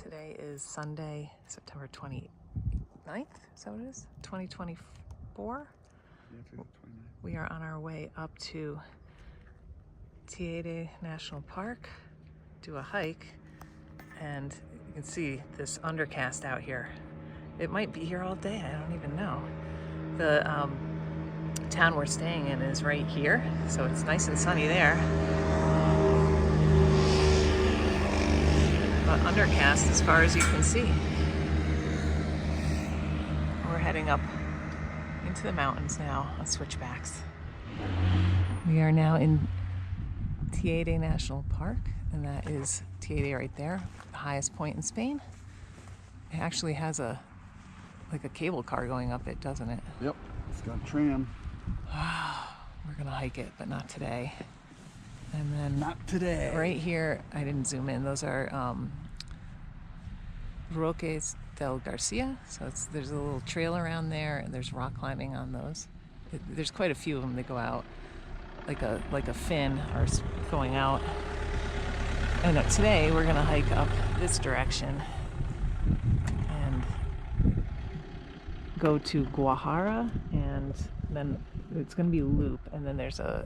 Today is Sunday, September 29th, is that what it is? 2024? Yeah, We are on our way up to Teide National Park, do a hike, and you can see this undercast out here. It might be here all day, I don't even know. The town we're staying in is right here, so it's nice and sunny there. But undercast as far as you can see. We're heading up into the mountains now on switchbacks. We are now in Teide National Park, and that is Teide right there, the highest point in Spain. It actually has like a cable car going up it, doesn't it? Yep, it's got a tram. We're gonna hike it, but not today. And then Not today. right here, I didn't zoom in, those are Roques del Garcia. So there's a little trail around there, and there's rock climbing on those. There's quite a few of them that go out, like a fin are going out. And today we're gonna hike up this direction and go to Guajara, and then it's gonna be a loop, and then there's a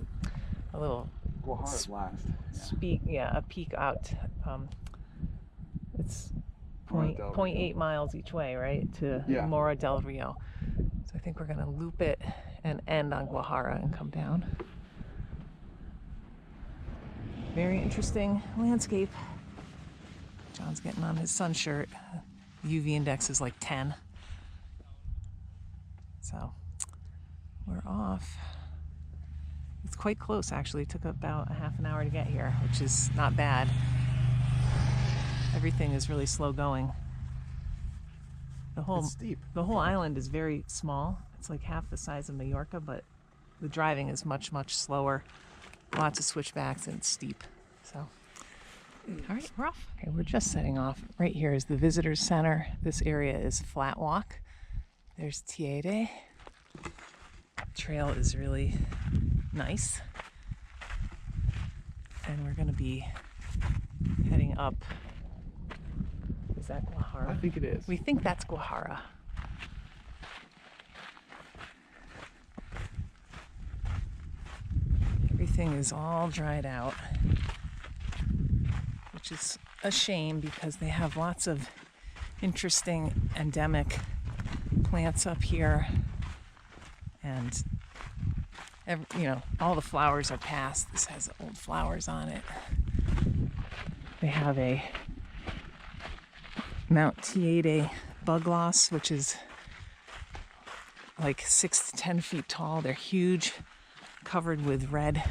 little Guajara's last. a peak out. It's 0.8 miles each way, right, to Mora del Rio. So I think we're gonna loop it and end on Guajara and come down. Very interesting landscape. John's getting on his sun shirt. The UV index is like 10. So we're off. It's quite close, actually. It took about a half an hour to get here, which is not bad. Everything is really slow going. It's steep. The whole island is very small. It's like half the size of Mallorca, but the driving is much, much slower. Lots of switchbacks and it's steep. So, all right, we're off. Okay, we're just setting off. Right here is the visitor center. This area is flat walk. There's Teide. Trail is really nice. And we're gonna be heading up. Is that Guajara? I think it is. We think that's Guajara. Everything is all dried out, which is a shame because they have lots of interesting endemic plants up here, and all the flowers are past. This has old flowers on it. They have a Mount Teide bug loss, which is like 6 to 10 feet tall. They're huge, covered with red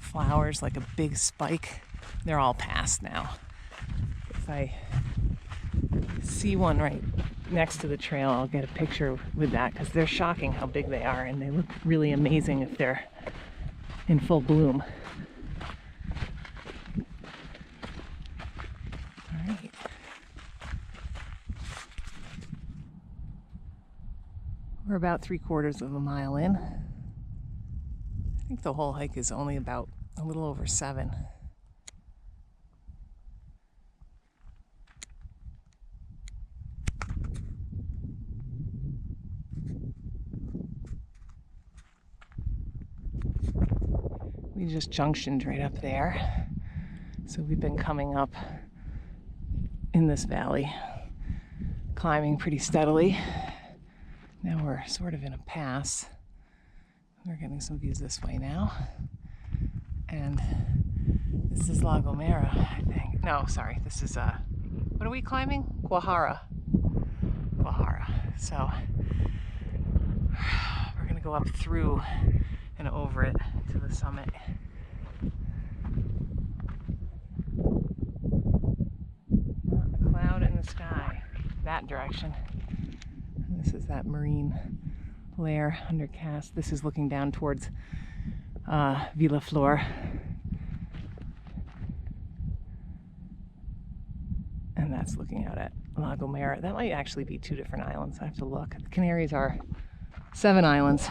flowers, like a big spike. They're all past now. If I see one right next to the trail, I'll get a picture with that, because they're shocking how big they are, and they look really amazing if they're in full bloom. All right. We're about 3/4 of a mile in. I think the whole hike is only about a little over 7. We just junctioned right up there. So we've been coming up in this valley, climbing pretty steadily. Now we're sort of in a pass. We're getting some views this way now. And this is La Gomera, I think. No, sorry, this is, what are we climbing? Guajara. Guajara. So we're gonna go up through and over it to the summit. Not a cloud in the sky, that direction. And this is that marine layer undercast. This is looking down towards Villaflor. And that's looking out at La Gomera. That might actually be 2 different islands. I have to look. The Canaries are 7 islands,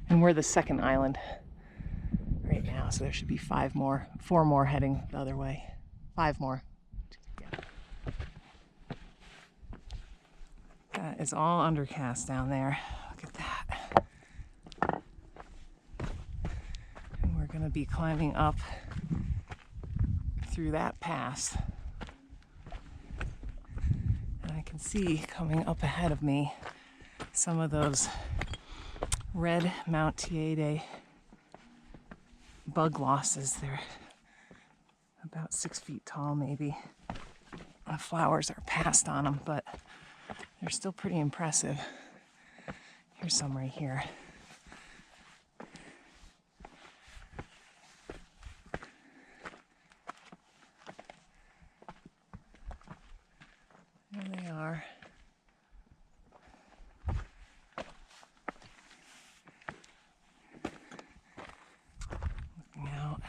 and we're the 2nd island right now. So there should be 4 more heading the other way. 5 more. Yeah. is all undercast down there. Look at that. And we're going to be climbing up through that pass. And I can see coming up ahead of me some of those red Mount Teide bug losses. They're about 6 feet tall, maybe. The flowers are past on them, but they're still pretty impressive. Here's some right here. There they are. Looking out.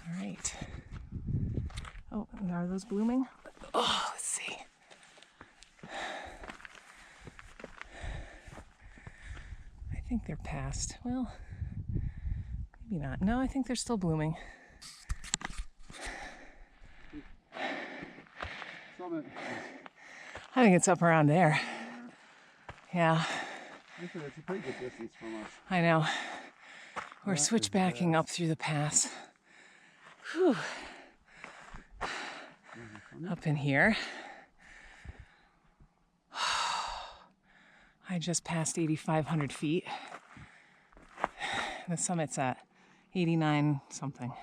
All right. Oh, and are those blooming? Oh, let's see. I think they're past. Well, maybe not. No, I think they're still blooming. Summit. I think it's up around there. Yeah, It's a pretty good distance from us. I know. We're That is switchbacking up through the pass. Whew. Up in here. I just passed 8,500 feet. The summit's at 89 something.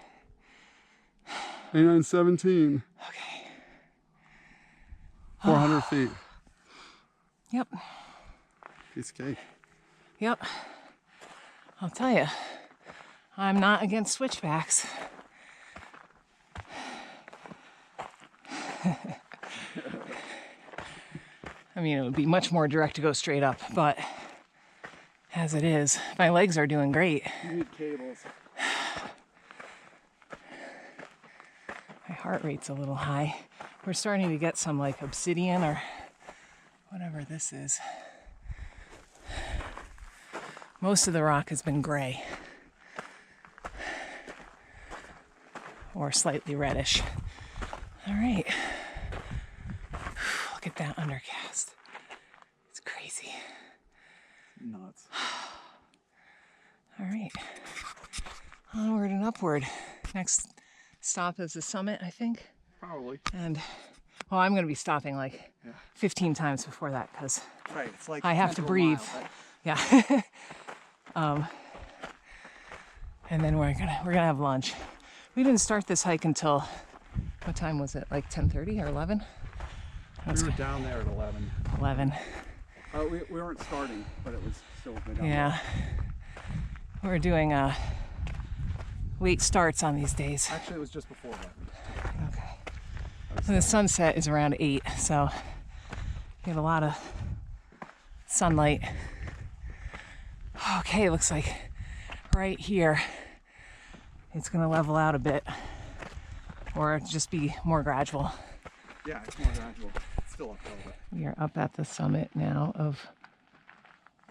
8917. Okay. 400 feet. Yep. Piece of cake. Yep. I'll tell you, I'm not against switchbacks. I mean, it would be much more direct to go straight up, but as it is, my legs are doing great. You need cables. My heart rate's a little high. We're starting to get some like obsidian or whatever this is. Most of the rock has been gray or slightly reddish. All right. Look at that undercast. It's crazy. Nuts. All right. Onward and upward. Next stop is the summit, I think. Probably. And, well, I'm going to be stopping like 15 times before that because Right. It's like I have to 10 breathe. mile, right? Yeah. And then we're gonna have lunch. We didn't start this hike until, what time was it? Like 10:30 or 11? We were down there at 11. 11. We weren't starting, but it was still way down Yeah. We're doing late starts on these days. there. Actually, it was just before 11. Okay. And the sunset is around 8, so you get a lot of sunlight. Okay, looks like right here it's gonna level out a bit or just be more gradual. Yeah, it's more gradual. It's still uphill, but We are up at the summit now of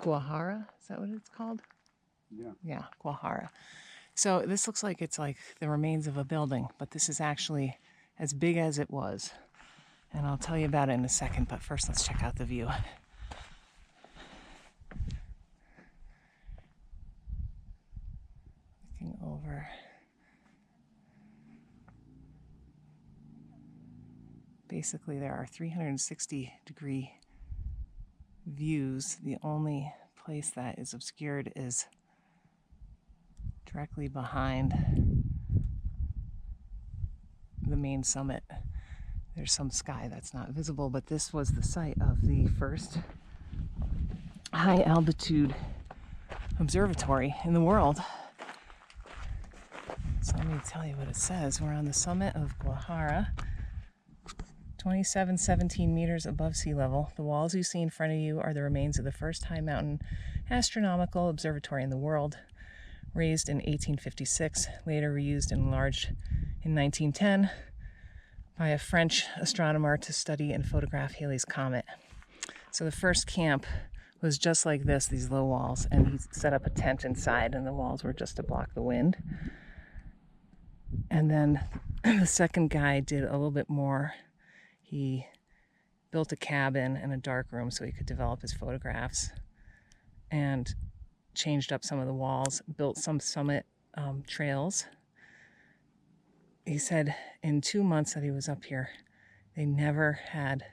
Guajara. Is that what it's called? yeah. Yeah, Guajara. So this looks like it's like the remains of a building, but this is actually as big as it was. And I'll tell you about it in a second, but first let's check out the view. Looking over. Basically, there are 360-degree views. The only place that is obscured is directly behind the main summit. There's some sky that's not visible, but this was the site of the first high-altitude observatory in the world. So let me tell you what it says. We're on the summit of Guajara, 2717 meters above sea level. The walls you see in front of you are the remains of the first high mountain astronomical observatory in the world, raised in 1856, later reused and enlarged in 1910 by a French astronomer to study and photograph Halley's Comet. So the first camp was just like this, these low walls, and he set up a tent inside, and the walls were just to block the wind. And then The second guy did a little bit more. He built a cabin and a dark room so he could develop his photographs, and changed up some of the walls, built some summit trails. He said in 2 months that he was up here, they never had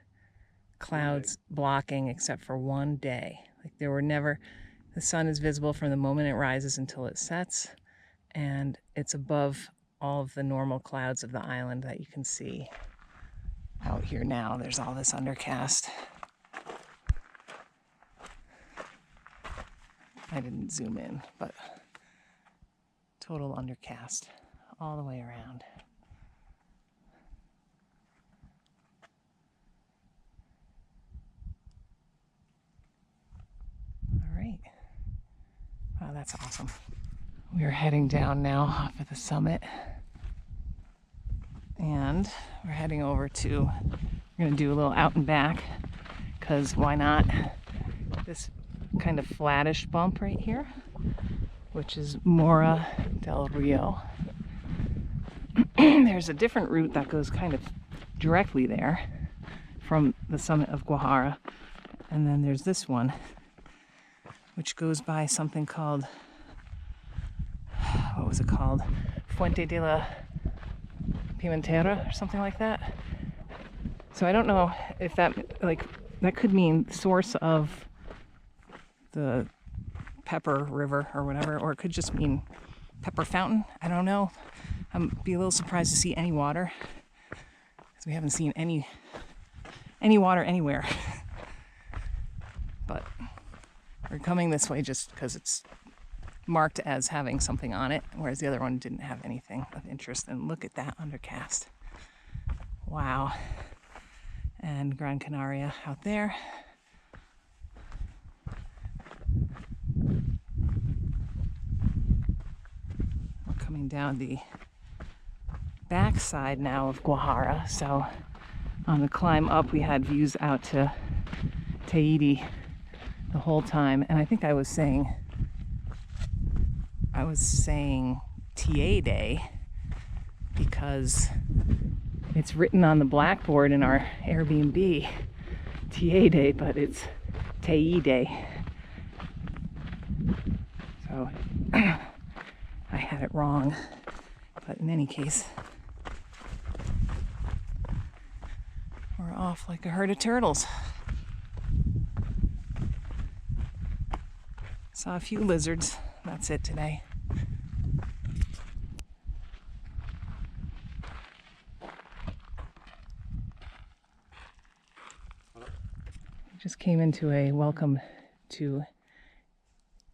clouds blocking except for one day. Like there were never, the sun is visible from the moment it rises until it sets, and it's above all of the normal clouds of the island that you can see. Out here now, there's all this undercast. I didn't zoom in, but total undercast all the way around. All right. Wow, that's awesome. We're heading down now off of the summit. And we're heading over to, we're gonna do a little out and back, because why not? This kind of flattish bump right here, which is Mora del Rio. There's a different route that goes kind of directly there from the summit of Guajara. And then there's this one, which goes by something called, what was it called? Fuente de la Pimentera or something like that. So I don't know if that, like, that could mean source of the pepper river or whatever, or it could just mean pepper fountain. I don't know. I'd be a little surprised to see any water, because we haven't seen any water anywhere. But we're coming this way just because it's marked as having something on it, whereas the other one didn't have anything of interest. And look at that undercast. Wow. And Gran Canaria out there. We're coming down the backside now of Guajara. So on the climb up, we had views out to Teide the whole time. And I think I was saying Teide because it's written on the blackboard in our Airbnb, Teide, but it's Teide. So I had it wrong, but in any case, we're off like a herd of turtles. Saw a few lizards. That's it today. Just came into a welcome to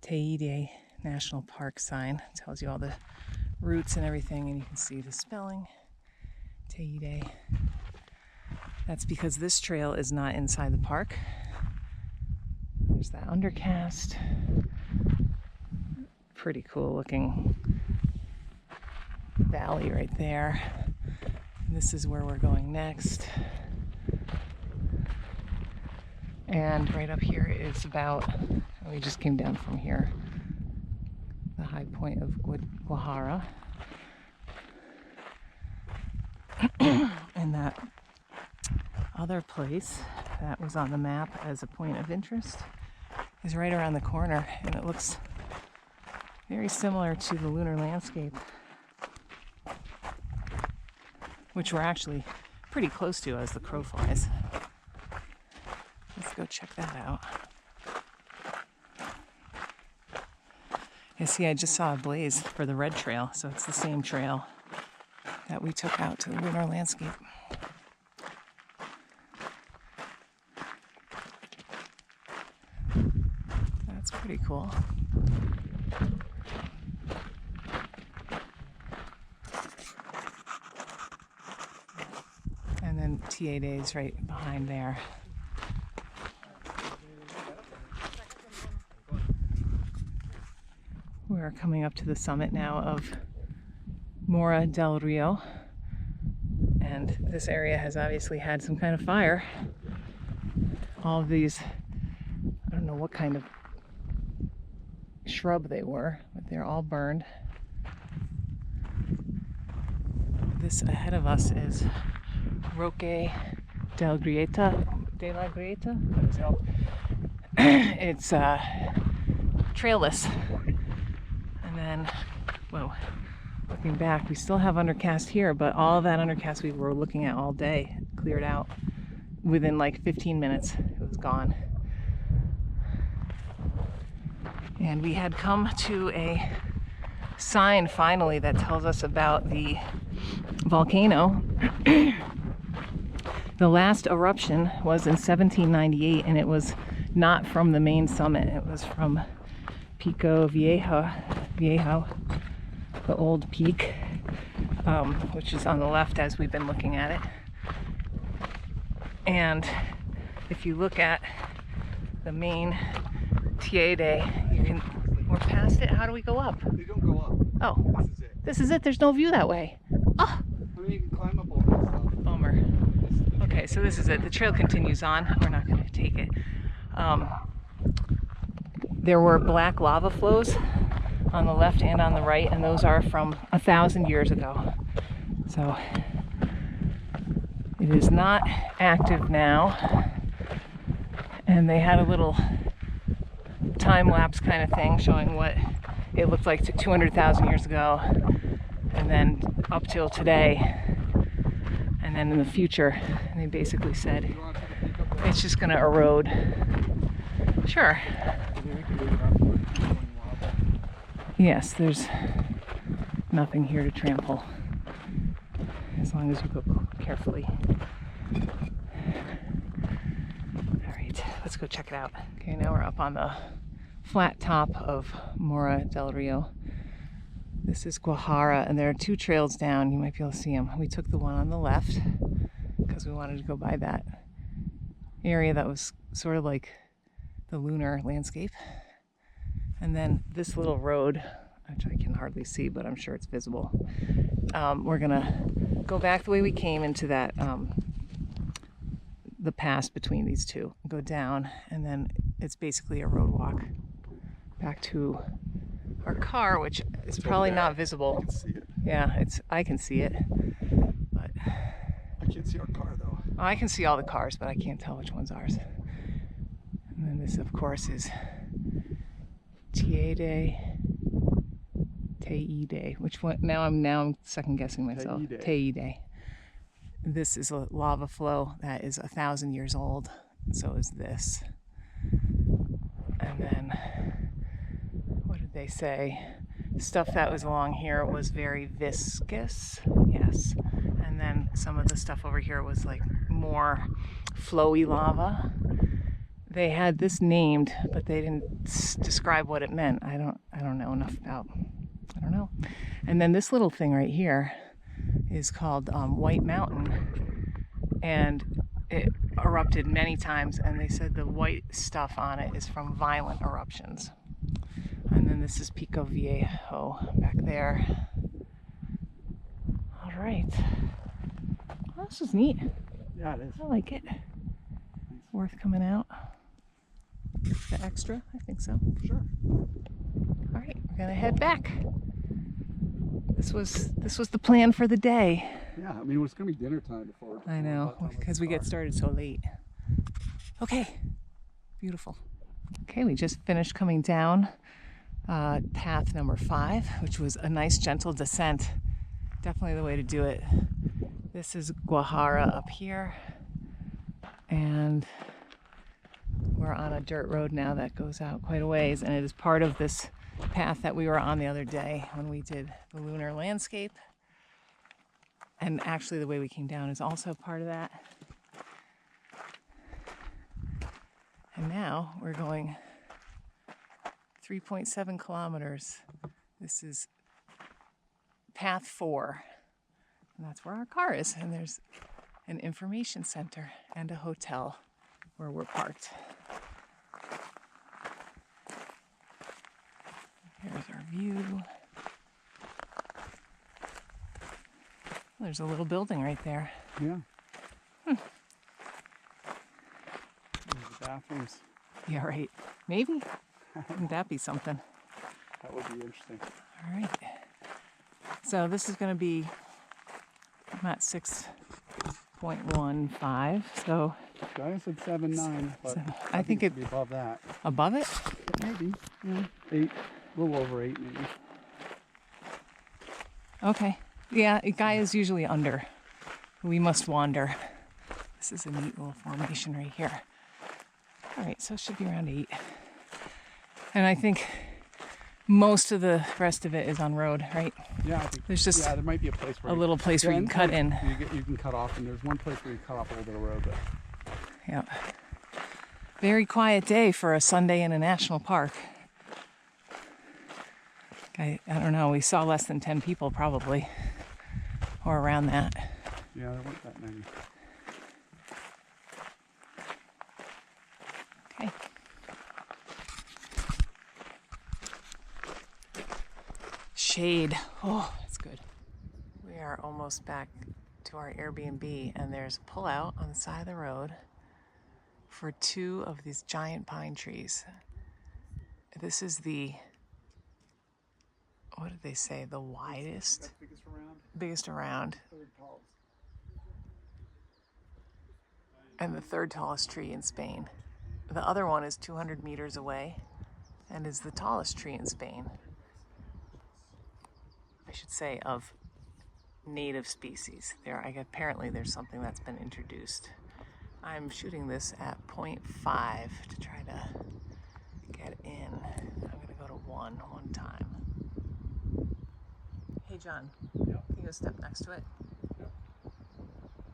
Teide National Park sign. It tells you all the routes and everything, and you can see the spelling, Teide. That's because this trail is not inside the park. There's that undercast. Pretty cool looking valley right there. And this is where we're going next. And right up here is about, we just came down from here, the high point of Guajara. And that other place that was on the map as a point of interest is right around the corner, and it looks very similar to the lunar landscape, which we're actually pretty close to as the crow flies. Let's go check that out. You see, I just saw a blaze for the red trail, so it's the same trail that we took out to the lunar landscape. That's pretty cool. And then Teide is right behind there. We're coming up to the summit now of Mora del Rio, and this area has obviously had some kind of fire. All of these, I don't know what kind of shrub they were, but they're all burned. this ahead of us is Roque del Grieta, de la Grieta. What is it called? It's trailless. And then, whoa, looking back, we still have undercast here, but all that undercast we were looking at all day cleared out. Within like 15 minutes, it was gone. And we had come to a sign finally that tells us about the volcano. The last eruption was in 1798, and it was not from the main summit. It was from Pico Viejo, the old peak, which is on the left as we've been looking at it. And if you look at the main Teide, we're past it. How do we go up? They don't go up. Oh, This is it. this is it. There's no view that way. Oh, I mean, you can climb up all that stuff. bummer. Okay, so this is it. The trail continues on. We're not going to take it. There were black lava flows on the left and on the right, and those are from 1,000 years ago. So it is not active now. And they had a little time-lapse kind of thing showing what it looked like 200,000 years ago, and then up till today, and then in the future. And they basically said You want to take a peek up there? it's just going to erode. Sure. Yes, there's nothing here to trample, as long as you go carefully. All right, let's go check it out. Okay, now we're up on the flat top of Mora del Rio. This is Guajara, and there are two trails down. You might be able to see them. We took the one on the left because we wanted to go by that area that was sort of like the lunar landscape. And then this little road, which I can hardly see, but I'm sure it's visible. We're gonna go back the way we came into that, the pass between these two. Go down, and then it's basically a road walk back to our car, which is probably not visible. I can see it. Yeah, I can see it, but I can't see our car though. well, I can see all the cars, but I can't tell which one's ours. And then this, of course, is Teide, which one? Now I'm second guessing myself. Teide. This is a lava flow that is 1,000 years old. So is this. And then, what did they say? Stuff that was along here was very viscous. Yes. And then some of the stuff over here was like more flowy lava. They had this named, but they didn't describe what it meant. I don't know enough about. I don't know. And then this little thing right here is called White Mountain, and it erupted many times. And they said the white stuff on it is from violent eruptions. And then this is Pico Viejo back there. All right. Well, this is neat. Yeah, it is. I like it. Worth coming out. The extra, I think so. Sure. All right, we're gonna head back. This was the plan for the day. Yeah, I mean, it's gonna be dinner time before. I know, because we get started so late. Okay, beautiful. Okay, we just finished coming down path number 5, which was a nice gentle descent. Definitely the way to do it. This is Guajara up here, and we're on a dirt road now that goes out quite a ways, and it is part of this path that we were on the other day when we did the lunar landscape. And actually the way we came down is also part of that. And now we're going 3.7 kilometers. This is path 4, and that's where our car is. And there's an information center and a hotel where we're parked. Here's our view. There's a little building right there. Yeah. There's the bathrooms. Yeah, right. Maybe. Wouldn't that be something? That would be interesting. All right. So this is going to be I'm at 6.15, so I said 7.9, but So, I think it should be above that. above it? Maybe. Yeah. 8, a little over 8 maybe. Okay. Yeah, a guy is usually under. We must wander. This is a neat little formation right here. All right, so it should be around 8. And I think most of the rest of it is on road, right? Yeah, I think There's just there might be a place where a little place where you can cut in. You can cut off, and there's one place where you cut off a little bit of road. But Yeah. Very quiet day for a Sunday in a national park. I don't know, we saw less than 10 people probably, or around that. yeah, there weren't that many. Okay. Shade. Oh, that's good. We are almost back to our Airbnb, and there's a pullout on the side of the road for 2 of these giant pine trees. This is the, what did they say, the widest? That's biggest around. Biggest around. Third tallest. And the 3rd tallest tree in Spain. The other one is 200 meters away and is the tallest tree in Spain. I should say of native species. Apparently there's something that's been introduced. I'm shooting this at 0.5 to try to get in. I'm gonna go to one time. Hey John, Yep. can you go step next to it? Yep.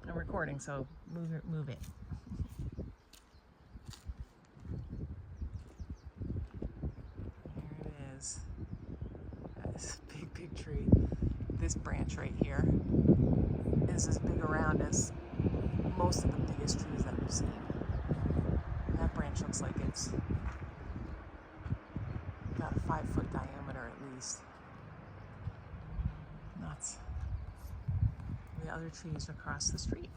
I'm recording, so move it. Here it is. This big tree. This branch right here is as big around as most of the biggest trees that we've seen. And that branch looks like it's got a 5-foot diameter at least. Nuts. The other trees across the street.